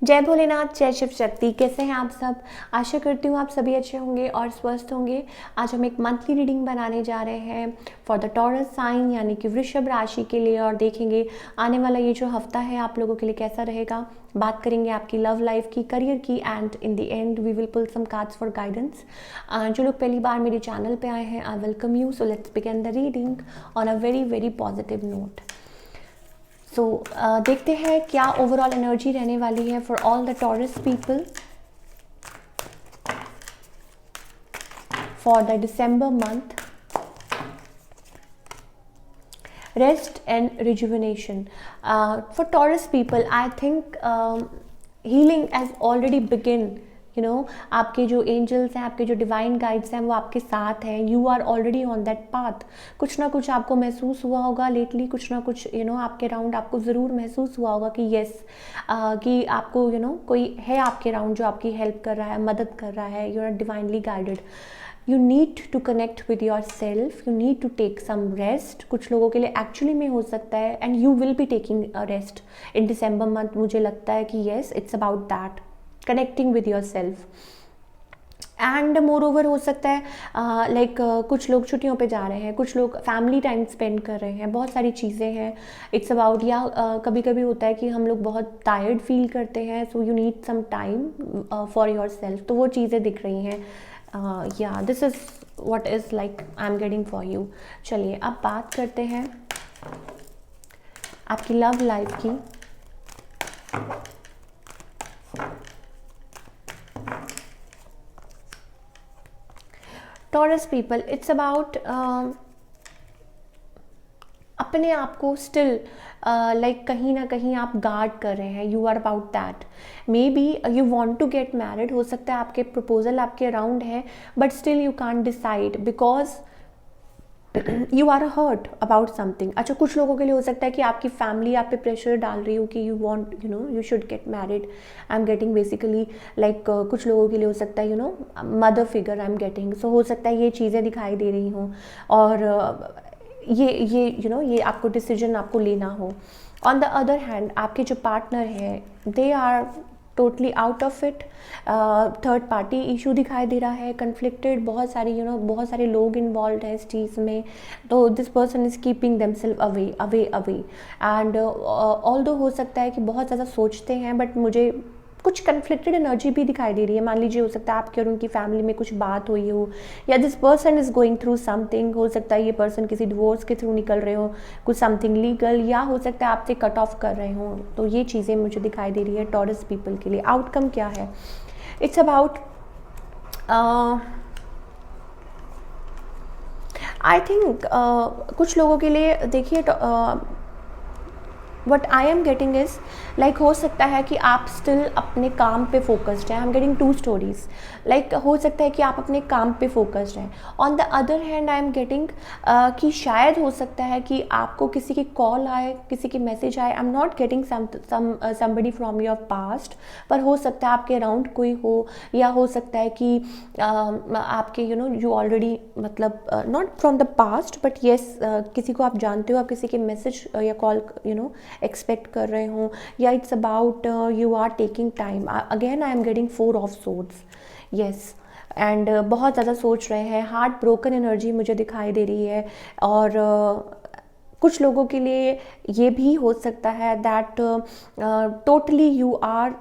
जय भोलेनाथ, जय शिव शक्ति। कैसे हैं आप सब? आशा करती हूँ आप सभी अच्छे होंगे और स्वस्थ होंगे। आज हम एक मंथली रीडिंग बनाने जा रहे हैं फॉर द टॉरस साइन यानी कि वृषभ राशि के लिए, और देखेंगे आने वाला ये जो हफ्ता है आप लोगों के लिए कैसा रहेगा। बात करेंगे आपकी लव लाइफ की, करियर की, and in the end we will pull some cards for guidance. जो लोग पहली बार मेरे चैनल पे आए हैं, I welcome you. So let's begin the reading on a very very positive note. So देखते हैं क्या ओवरऑल एनर्जी रहने वाली है for all the Taurus people for the December month. Rest and rejuvenation. For Taurus people, I think healing has already begun. आपके जो angels हैं, आपके जो डिवाइन गाइड्स हैं, वो आपके साथ हैं। You are already on that path. कुछ ना कुछ आपको महसूस हुआ होगा लेटली, कुछ ना कुछ आपके राउंड आपको ज़रूर महसूस हुआ होगा कि येस, कि आपको कोई है आपके राउंड जो आपकी हेल्प कर रहा है, मदद कर रहा है। You are divinely guided. You need to connect with yourself, you need to take some rest. कुछ लोगों के लिए एक्चुअली में हो सकता है, and you will be taking a rest in December month. मुझे लगता है कि yes, it's about that, connecting with yourself. And moreover हो सकता है कुछ लोग छुट्टियों पे जा रहे हैं, कुछ लोग फैमिली टाइम स्पेंड कर रहे हैं, बहुत सारी चीज़ें हैं। इट्स अबाउट, या कभी कभी होता है कि हम लोग बहुत टायर्ड फील करते हैं, so you need some time for yourself. तो वो चीज़ें दिख रही हैं। या this is what is like I am getting for you. चलिए अब बात करते हैं आपकी लव लाइफ की। टॉरस पीपल, इट्स अबाउट अपने आप को स्टिल कहीं ना कहीं आप गार्ड कर रहे हैं। You are about that. Maybe you want to get married, हो सकता है आपके प्रपोजल आपके अराउंड है, but still you can't decide because you are hurt about something. अच्छा, कुछ लोगों के लिए हो सकता है कि आपकी फैमिली आप पे प्रेशर डाल रही हो कि you want you should get married. I am getting basically कुछ लोगों के लिए हो सकता है mother figure I am getting. So हो सकता है ये चीज़ें दिखाई दे रही हों, और ये आपको डिसीजन आपको लेना हो। ऑन द अदर हैंड आपके जो पार्टनर हैं, they are totally out of it. Third party issue दिखाई दे रहा है, कन्फ्लिक्टेड, बहुत सारी बहुत सारे लोग इन्वॉल्व हैं इस चीज़ में। तो this person is keeping themselves away away away. And although हो सकता है कि बहुत ज़्यादा सोचते हैं, बट मुझे कुछ कन्फ्लिक्टेड एनर्जी भी दिखाई दे रही है। मान लीजिए हो सकता है आपके और उनकी फैमिली में कुछ बात हुई हो, या this person is going through something. हो सकता है ये पर्सन किसी डिवोर्स के थ्रू निकल रहे हो, कुछ समथिंग लीगल, या हो सकता है आपसे कट ऑफ कर रहे हो। तो ये चीज़ें मुझे दिखाई दे रही है टॉरस पीपल के लिए। आउटकम क्या है? इट्स अबाउट आई थिंक कुछ लोगों के लिए देखिए, what I am getting is हो सकता है कि आप स्टिल अपने काम पे फोकस्ड हैं। I am getting to stories. हो सकता है कि आप अपने काम पे फोकस्ड हैं। On the other hand I am getting कि शायद हो सकता है कि आपको किसी की कॉल आए, किसी की मैसेज आए। आई am not getting somebody from your past, पर हो सकता है आपके अराउंड कोई हो, या हो सकता है कि आपके you already not from the past, but yes किसी को आप जानते हो, आप किसी के मैसेज या कॉल एक्सपेक्ट कर रहे हो, या it's about you are taking time. Again I am getting 4 of swords. Yes, and बहुत ज़्यादा सोच रहे हैं। हार्ट ब्रोकन एनर्जी मुझे दिखाई दे रही है। और कुछ लोगों के लिए ये भी हो सकता है दैट टोटली यू आर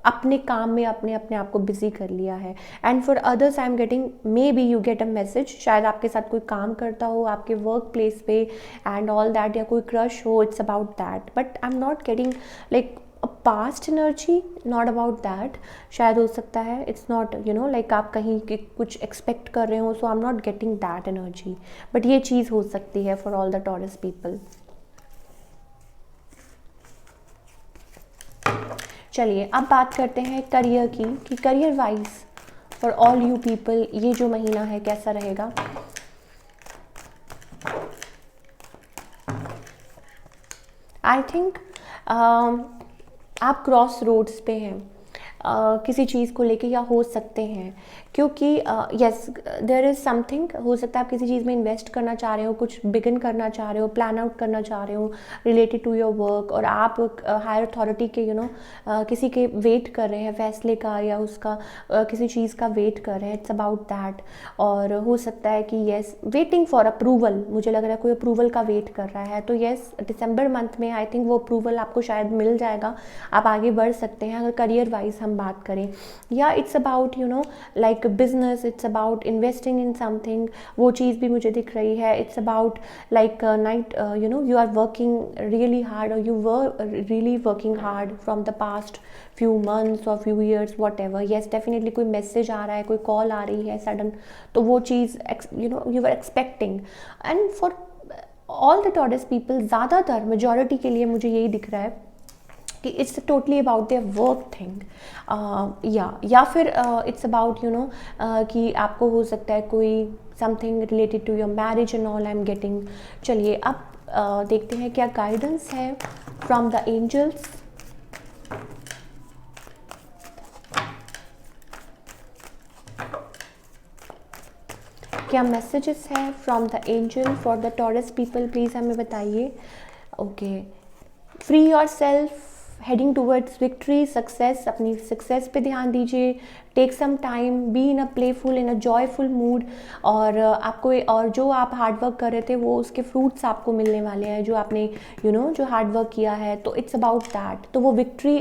अपने काम में अपने अपने आप को बिजी कर लिया है। And for others I am getting, may be you get a message, शायद आपके साथ कोई काम करता हो आपके वर्क प्लेस पे एंड ऑल दैट, या कोई क्रश हो। It's about that, but I am not getting a past energy, not about that. शायद हो सकता है इट्स नॉट आप कहीं कुछ एक्सपेक्ट कर रहे हो, so I am not getting that energy, but ये चीज़ हो सकती है for all the Taurus people. चलिए अब बात करते हैं करियर की, कि career wise for all you people ये जो महीना है कैसा रहेगा। आई थिंक आप क्रॉस रोड्स पे हैं किसी चीज़ को लेके, या हो सकते हैं क्योंकि यस देयर इज़ समथिंग, हो सकता है आप किसी चीज़ में इन्वेस्ट करना चाह रहे हो, कुछ बिगिन करना चाह रहे हो, प्लान आउट करना चाह रहे हो रिलेटेड टू योर वर्क, और आप हायर अथॉरिटी के किसी के वेट कर रहे हैं फैसले का, या उसका किसी चीज़ का वेट कर रहे हैं, इट्स अबाउट दैट। और हो सकता है कि येस वेटिंग फॉर अप्रूवल, मुझे लग रहा है कोई अप्रूवल का वेट कर रहा है, तो येस दिसंबर मंथ में आई थिंक वो अप्रूवल आपको शायद मिल जाएगा, आप आगे बढ़ सकते हैं अगर करियर वाइज हम बात करें। या it's about like business, it's about investing in something, वो चीज़ भी मुझे दिख रही है। It's about like night you are working really hard, or you were really working hard from the past few months or few years, whatever. yes definitely कोई message आ रहा है, कोई कॉल आ रही है सडन, तो वो चीज़ you were expecting। and for all the Taurus people, ज़्यादातर majority के लिए मुझे यही दिख रहा है कि it's totally about their work thing, या फिर इट्स अबाउट कि आपको हो सकता है कोई something related to your marriage and all I am getting. चलिए अब देखते हैं क्या गाइडेंस है फ्रॉम द एंजल्स। क्या मैसेजेस है from the angel for the Taurus people, please हमें बताइए। Okay, free yourself, heading towards victory, success, अपनी सक्सेस पे ध्यान दीजिए। Take some time, be in a playful, in a joyful mood, और आपको और जो आप हार्डवर्क कर रहे थे वो उसके फ्रूट्स आपको मिलने वाले हैं, जो आपने जो हार्डवर्क किया है, तो इट्स अबाउट दैट। तो वो victory,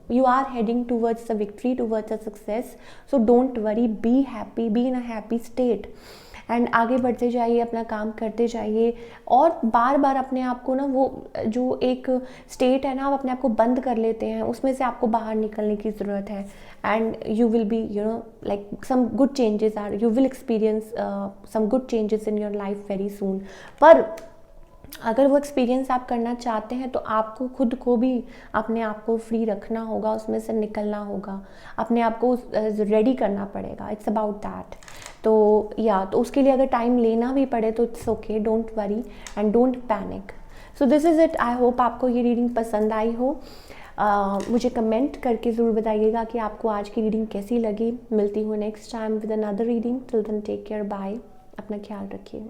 you are heading towards the victory, towards the success, so don't worry, be happy, be in a happy state, and आगे बढ़ते जाइए, अपना काम करते जाइए, और बार बार अपने आप को वो जो एक स्टेट है ना, आप अपने आप को बंद कर लेते हैं, उसमें से आपको बाहर निकलने की ज़रूरत है। And you will be like some good changes are, you will experience some good changes in your life very soon. पर अगर वो एक्सपीरियंस आप करना चाहते हैं तो आपको खुद को भी अपने आप को फ्री रखना होगा, उसमें से निकलना होगा, अपने आप को रेडी करना पड़ेगा। It's about that. तो उसके लिए अगर टाइम लेना भी पड़े तो it's okay, don't worry and don't panic. So this is it. I hope आपको ये रीडिंग पसंद आई हो। मुझे कमेंट करके ज़रूर बताइएगा कि आपको आज की रीडिंग कैसी लगी। मिलती हूँ next time with another reading. Till then take care, bye, अपना ख्याल रखिए।